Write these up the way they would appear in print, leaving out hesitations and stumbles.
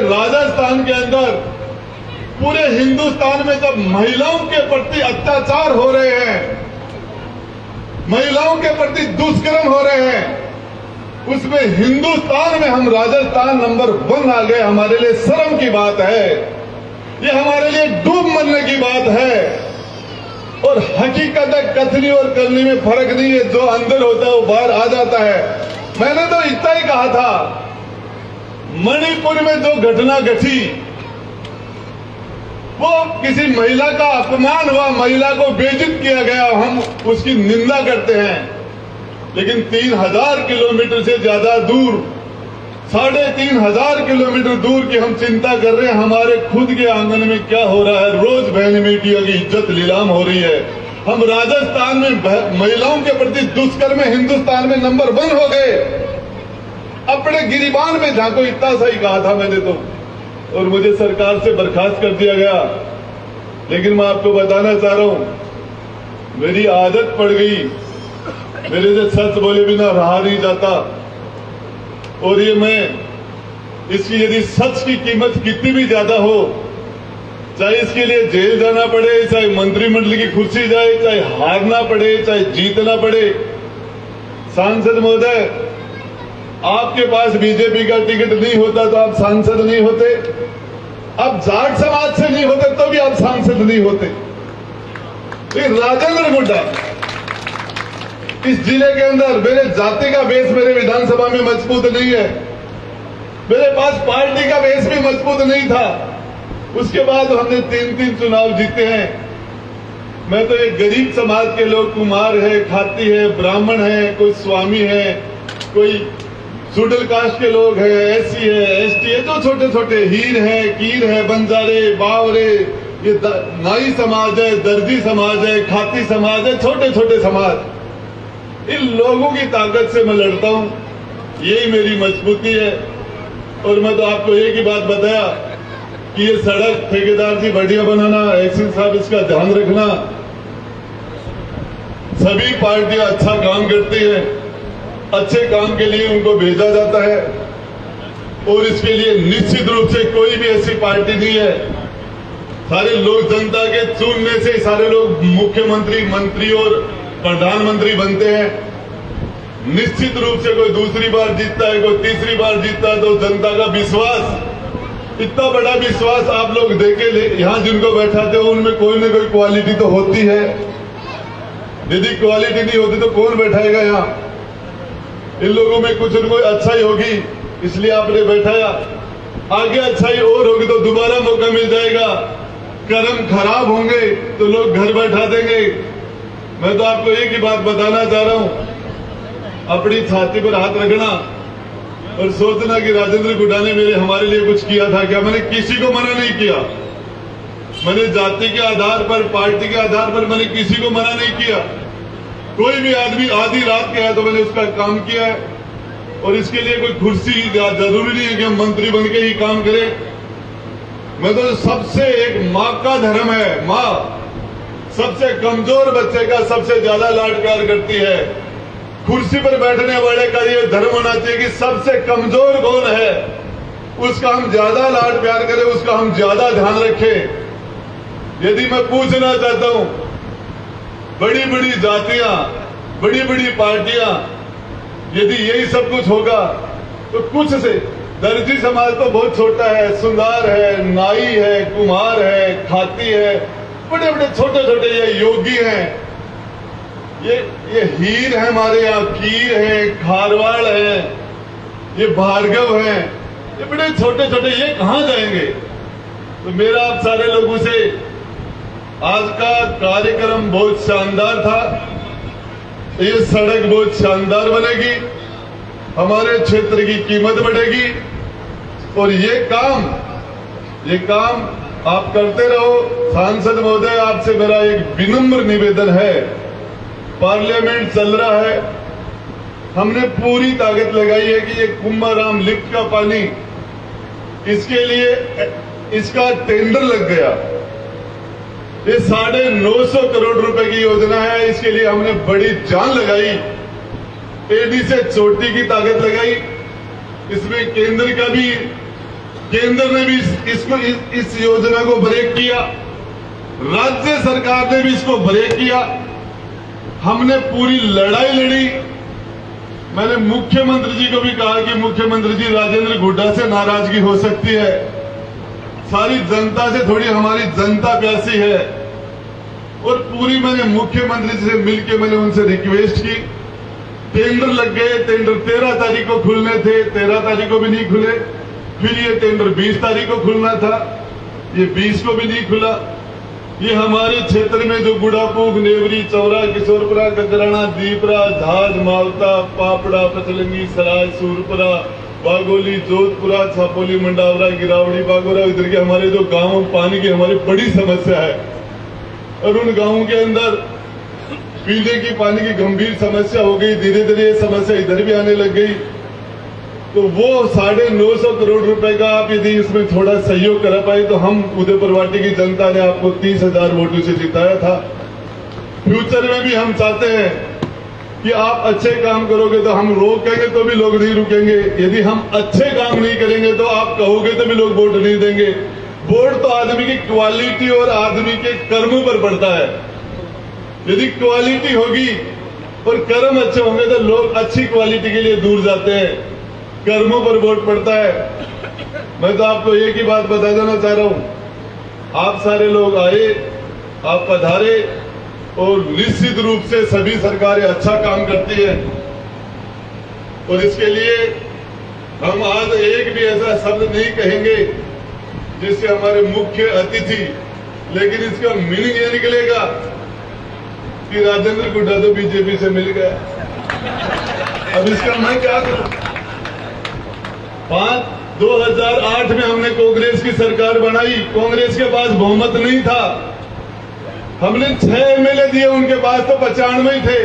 राजस्थान के अंदर, पूरे हिंदुस्तान में जब महिलाओं के प्रति अत्याचार हो रहे हैं, महिलाओं के प्रति दुष्कर्म हो रहे हैं, उसमें हिंदुस्तान में हम राजस्थान नंबर 1 आ गए। हमारे लिए शर्म की बात है, ये हमारे लिए डूब मरने की बात है। और हकीकत है, कथनी और करनी में फर्क नहीं है, जो अंदर होता है वो बाहर आ जाता है। मैंने तो इतना ही कहा था, मणिपुर में जो घटना घटी वो किसी महिला का अपमान हुआ, महिला को बेइज्जत किया गया, हम उसकी निंदा करते हैं। लेकिन 3000 किलोमीटर से ज्यादा दूर, 3500 किलोमीटर दूर की हम चिंता कर रहे हैं, हमारे खुद के आंगन में क्या हो रहा है। रोज बहन बेटियों की इज्जत नीलाम हो रही है। हम राजस्थान में महिलाओं के प्रति दुष्कर्म में हिंदुस्तान में नंबर 1 हो गए। अपने गिरिबान में झांको, इतना सही कहा था मैंने तो, और मुझे सरकार से बर्खास्त कर दिया गया। लेकिन मैं आपको बताना चाह रहा हूं, मेरी आदत पड़ गई, मेरे से सच बोले बिना रहा नहीं जाता। और ये मैं इसकी यदि सच की कीमत कितनी भी ज्यादा हो, चाहे इसके लिए जेल जाना पड़े, चाहे मंत्रिमंडल की कुर्सी जाए, चाहे हारना पड़े, चाहे जीतना पड़े। सांसद महोदय, आपके पास बीजेपी का टिकट नहीं होता तो आप सांसद नहीं होते, आप जाट समाज से नहीं होते तो भी आप सांसद नहीं होते। राजेंद्र गुड्डा, इस जिले के अंदर मेरे जाति का बेस मेरे विधानसभा में मजबूत नहीं है, मेरे पास पार्टी का बेस भी मजबूत नहीं था। उसके बाद हमने 3 चुनाव जीते हैं। मैं तो एक गरीब समाज के लोग, कुमार है, खाती है, ब्राह्मण है, कोई स्वामी है, कोई शेड्यूल कास्ट के लोग हैं, एससी है, एसटी है, जो छोटे छोटे हीर है, कीर है, बंजारे, बावरे, ये नाई समाज है, दर्जी समाज है, खाती समाज है, छोटे छोटे समाज, इन लोगों की ताकत से मैं लड़ता हूं। यही मेरी मजबूती है। और मैं तो आपको एक ही बात बताया कि ये सड़क ठेकेदार जी बढ़िया बनाना, एक्शन साहब इसका ध्यान रखना। सभी पार्टियां अच्छा काम करती हैं, अच्छे काम के लिए उनको भेजा जाता है, और इसके लिए निश्चित रूप से कोई भी ऐसी पार्टी नहीं है। सारे लोग जनता के चुनने से सारे लोग मुख्यमंत्री, मंत्री और प्रधानमंत्री बनते हैं। निश्चित रूप से कोई दूसरी बार जीतता है, कोई तीसरी बार जीतता है, तो जनता का विश्वास, इतना बड़ा विश्वास आप लोग देके यहां जिनको बैठाते हो, उनमें कोई न कोई क्वालिटी तो होती है। यदि क्वालिटी नहीं होती तो कौन बैठाएगा यहां? इन लोगों में कुछ न कुछ अच्छाई होगी, इसलिए आपने बैठाया। आगे अच्छाई और होगी तो दोबारा मौका मिल जाएगा। कर्म खराब होंगे तो लोग घर बैठा देंगे। मैं तो आपको एक ही बात बताना चाह रहा हूं, अपनी छाती पर हाथ रखना और सोचना कि राजेंद्र गुड्डा ने हमारे लिए कुछ किया था क्या? मैंने किसी को मना नहीं किया। मैंने जाति के आधार पर, पार्टी के आधार पर मैंने किसी को मना नहीं किया। कोई भी आदमी आधी रात के आया तो मैंने उसका काम किया है। और इसके लिए कोई कुर्सी जरूरी नहीं है कि हम मंत्री बन के ही काम करें। मैं तो सबसे, एक माँ का धर्म है, माँ सबसे कमजोर बच्चे का सबसे ज्यादा लाड प्यार करती है। कुर्सी पर बैठने वाले का ये धर्म होना चाहिए कि सबसे कमजोर कौन है उसका हम ज्यादा लाड प्यार करें, उसका हम ज्यादा ध्यान रखें। यदि मैं पूछना चाहता हूं, बड़ी बड़ी जातियां, बड़ी बड़ी पार्टियां, यदि यही सब कुछ होगा तो कुछ से दर्जी समाज तो बहुत छोटा है, सुंदर है, नाई है, कुम्हार है, खाती है, बड़े बड़े छोटे छोटे ये योगी हैं, ये हीर है, हमारे यहाँ कीर है, खारवाड़ है, ये भार्गव है, ये बड़े छोटे छोटे, ये कहां जाएंगे? तो मेरा आप सारे लोगों से, आज का कार्यक्रम बहुत शानदार था। ये सड़क बहुत शानदार बनेगी, हमारे क्षेत्र की कीमत बढ़ेगी, और ये काम आप करते रहो। सांसद महोदय, आपसे मेरा एक विनम्र निवेदन है, पार्लियामेंट चल रहा है, हमने पूरी ताकत लगाई है कि ये कुंभाराम लिफ्ट का पानी, इसके लिए इसका टेंडर लग गया। ये 950 करोड़ रुपए की योजना है, इसके लिए हमने बड़ी जान लगाई, एडी से चोटी की ताकत लगाई। इसमें केंद्र का भी केंद्र ने भी इस योजना को ब्रेक किया, राज्य सरकार ने भी इसको ब्रेक किया। हमने पूरी लड़ाई लड़ी। मैंने मुख्यमंत्री जी को भी कहा कि मुख्यमंत्री जी, राजेंद्र हुड्डा से नाराजगी हो सकती है, सारी जनता से थोड़ी हमारी जनता प्यासी है। और पूरी मैंने मुख्यमंत्री जी से मिलकर मैंने उनसे रिक्वेस्ट की। टेंडर लग गए, टेंडर 13 तारीख को खुलने थे, 13 तारीख को भी नहीं खुले। फिर ये टेंडर 20 तारीख को खुलना था, ये 20 को भी नहीं खुला। ये हमारे क्षेत्र में जो गुड़ापूग, नेवरी, चौरा, किशोरपुरा, गगराना, दीपरा, झाज, मावता, पापड़ा, पचलंगी, सराय, सूरपुरा, बागोली, जोधपुरा, छापोली, मंडावरा, गिरावड़ी, बागोरा, इधर के हमारे जो गांव, पानी की हमारी बड़ी समस्या है। और उन गांवों के अंदर पीने की पानी की गंभीर समस्या हो गई। धीरे धीरे ये समस्या इधर भी आने लग गई। तो वो 950 करोड़ रुपए का आप यदि इसमें थोड़ा सहयोग कर पाए तो हम उदयपुरवाटी की जनता ने आपको 30,000 वोटों से जिताया था। फ्यूचर में भी हम चाहते हैं कि आप अच्छे काम करोगे तो हम रोकेंगे तो भी लोग नहीं रुकेंगे। यदि हम अच्छे काम नहीं करेंगे तो आप कहोगे तो भी लोग वोट नहीं देंगे। वोट तो आदमी की क्वालिटी और आदमी के कर्मों पर पड़ता है। यदि क्वालिटी होगी और कर्म अच्छे होंगे तो लोग अच्छी क्वालिटी के लिए दूर जाते हैं। कर्मों पर वोट पड़ता है। मैं तो आपको एक ही बात बता देना चाह रहा हूं, आप सारे लोग आए, आप पधारे, और निश्चित रूप से सभी सरकारें अच्छा काम करती है। और इसके लिए हम आज एक भी ऐसा शब्द नहीं कहेंगे जिससे हमारे मुख्य अतिथि, लेकिन इसका मीनिंग ये निकलेगा कि राजेंद्र हुड्डा तो बीजेपी से मिल गया। अब इसका मैं क्या करूं? 2008 में हमने कांग्रेस की सरकार बनाई। कांग्रेस के पास बहुमत नहीं था। हमने 6 एमएलए दिए, उनके पास तो 95 ही थे,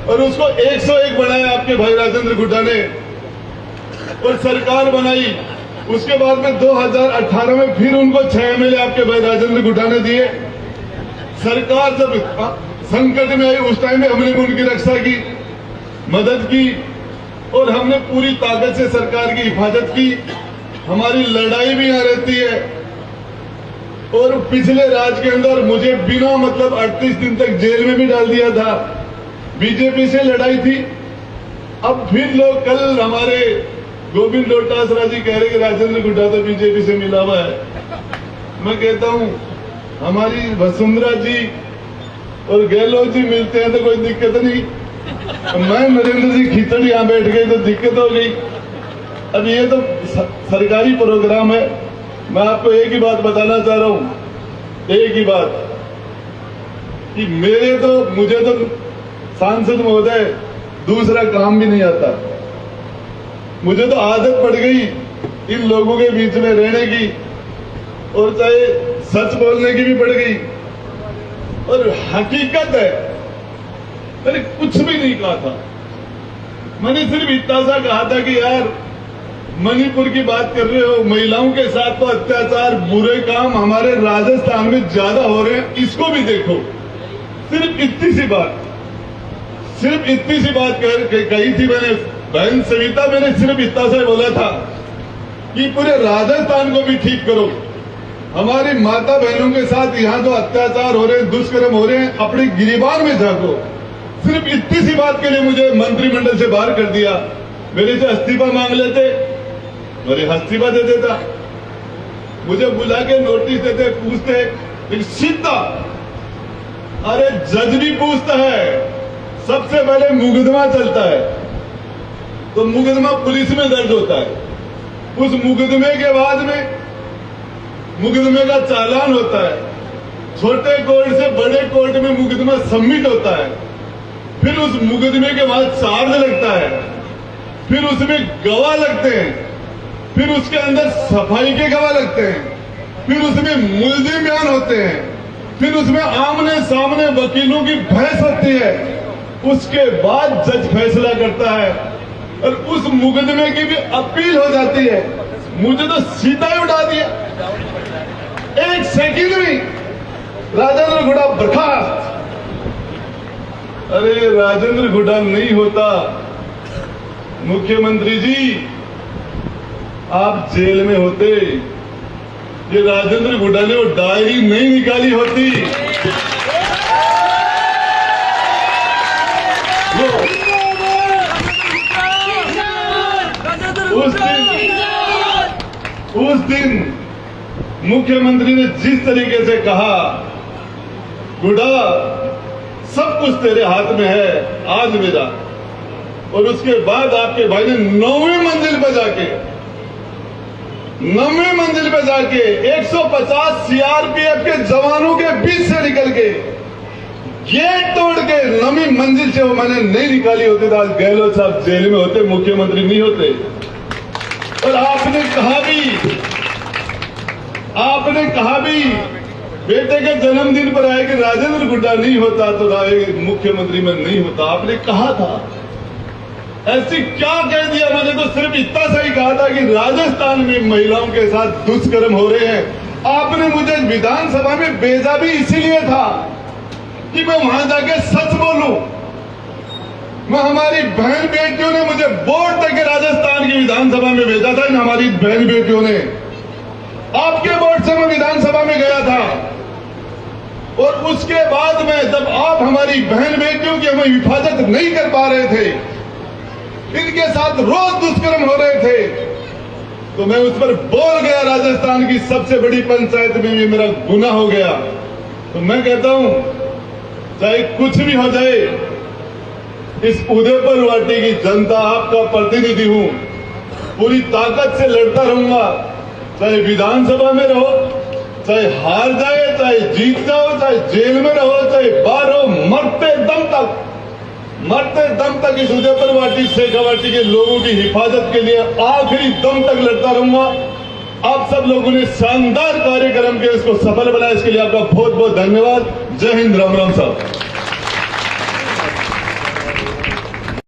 और उसको 101 बनाया आपके भाई राजेंद्र हुड्डा ने, और सरकार बनाई। उसके बाद में 2018 में फिर उनको 6 एमएलए आपके भाई राजेंद्र हुड्डा ने दिए। सरकार जब संकट में आई उस टाइम में हमने भी उनकी रक्षा की, मदद की, और हमने पूरी ताकत से सरकार की हिफाजत की। हमारी लड़ाई भी यहाँ रहती है। और पिछले राज के अंदर मुझे बिना मतलब 38 दिन तक जेल में भी डाल दिया था। बीजेपी से लड़ाई थी। अब फिर लोग, कल हमारे गोविंद डोटासरा जी कह रहे कि राजेंद्र हुड्डा तो बीजेपी से मिला हुआ है। मैं कहता हूं हमारी वसुंधरा जी और गहलोत जी मिलते हैं तो कोई दिक्कत नहीं। मैं नरेंद्र जी खिचड़ यहां बैठ गए तो दिक्कत हो गई। अब ये तो सरकारी प्रोग्राम है। मैं आपको एक ही बात बताना चाह रहा हूं, एक ही बात, कि मुझे तो सांसद महोदय दूसरा काम भी नहीं आता। मुझे तो आदत पड़ गई इन लोगों के बीच में रहने की, और चाहे सच बोलने की भी पड़ गई। और हकीकत है, मैंने कुछ भी नहीं कहा था। मैंने सिर्फ इतना सा कहा था कि यार मणिपुर की बात कर रहे हो, महिलाओं के साथ तो अत्याचार, बुरे काम हमारे राजस्थान में ज्यादा हो रहे हैं, इसको भी देखो। सिर्फ इतनी सी बात कही थी मैंने। बहन सविता, मैंने सिर्फ इतना सा बोला था कि पूरे राजस्थान को भी ठीक करो। हमारी माता बहनों के साथ यहाँ जो अत्याचार हो रहे हैं, दुष्कर्म हो रहे हैं, अपने गिरिबान में झांको। सिर्फ इतनी सी बात के लिए मुझे मंत्रिमंडल से बाहर कर दिया। मेरे से इस्तीफा मांग लेते, मेरे इस्तीफा दे देता। मुझे बुला के नोटिस देते, पूछते, लेकिन सीधा, अरे जज भी पूछता है, सबसे पहले मुकदमा चलता है तो मुकदमा पुलिस में दर्ज होता है। उस मुकदमे के बाद में मुकदमे का चालान होता है। छोटे कोर्ट से बड़े कोर्ट में मुकदमा सबमिट होता है। फिर उस मुकदमे के बाद चार्ज लगता है, फिर उसमें गवाह लगते हैं, फिर उसके अंदर सफाई के गवाह लगते हैं, फिर उसमें मुल्जिम बयान होते हैं, फिर उसमें आमने सामने वकीलों की बहस होती है। उसके बाद जज फैसला करता है और उस मुकदमे की भी अपील हो जाती है। मुझे तो सीधा ही उठा दिया, एक सेकंड में राजेंद्र हुड्डा बर्खास्त। अरे राजेंद्र हुड्डा नहीं होता, मुख्यमंत्री जी आप जेल में होते, ये राजेंद्र हुड्डा ने वो डायरी नहीं निकाली होती। उस दिन मुख्यमंत्री ने जिस तरीके से कहा, हुड्डा सब कुछ तेरे हाथ में है, आज मेरा, और उसके बाद आपके भाई ने 9वीं मंजिल पे जाके 150 सीआरपीएफ के जवानों के बीच से निकल के गेट तोड़ के 9वीं मंजिल से वो मैंने नहीं निकाली होती तो आज गहलोत साहब जेल में होते, मुख्यमंत्री नहीं होते। और आपने कहा भी बेटे के जन्मदिन पर आए कि राजेंद्र हुड्डा नहीं होता तो मुख्यमंत्री में नहीं होता, आपने कहा था। ऐसी क्या कह दिया? मैंने तो सिर्फ इतना सा ही कहा था कि राजस्थान में महिलाओं के साथ दुष्कर्म हो रहे हैं। आपने मुझे विधानसभा में भेजा भी इसीलिए था कि मैं वहां जाके सच बोलूं। मैं हमारी बहन बेटियों ने मुझे वोट देकर राजस्थान की विधानसभा में भेजा था। हमारी बहन बेटियों ने आपके वोट से मैं विधानसभा में गया था, और उसके बाद में जब आप हमारी बहन बेटियों की हमें हिफाजत नहीं कर पा रहे थे, इनके साथ रोज दुष्कर्म हो रहे थे, तो मैं उस पर बोल गया। राजस्थान की सबसे बड़ी पंचायत में भी मेरा गुनाह हो गया। तो मैं कहता हूं, चाहे कुछ भी हो जाए, इस उदयपुर वाटी की जनता, आपका प्रतिनिधि हूं, पूरी ताकत से लड़ता रहूंगा। चाहे विधानसभा में रहो, चाहे हार जाए, चाहे जीत जाओ, चाहे जेल में रहो, चाहे बाहर हो, मरते दम तक इस उदयपुर वाटी शेखावाटी के लोगों की हिफाजत के लिए आखिरी दम तक लड़ता रहूंगा। आप सब लोगों ने शानदार कार्यक्रम के इसको सफल बनाया, इसके लिए आपका बहुत बहुत धन्यवाद। जय हिंद, राम राम साहब।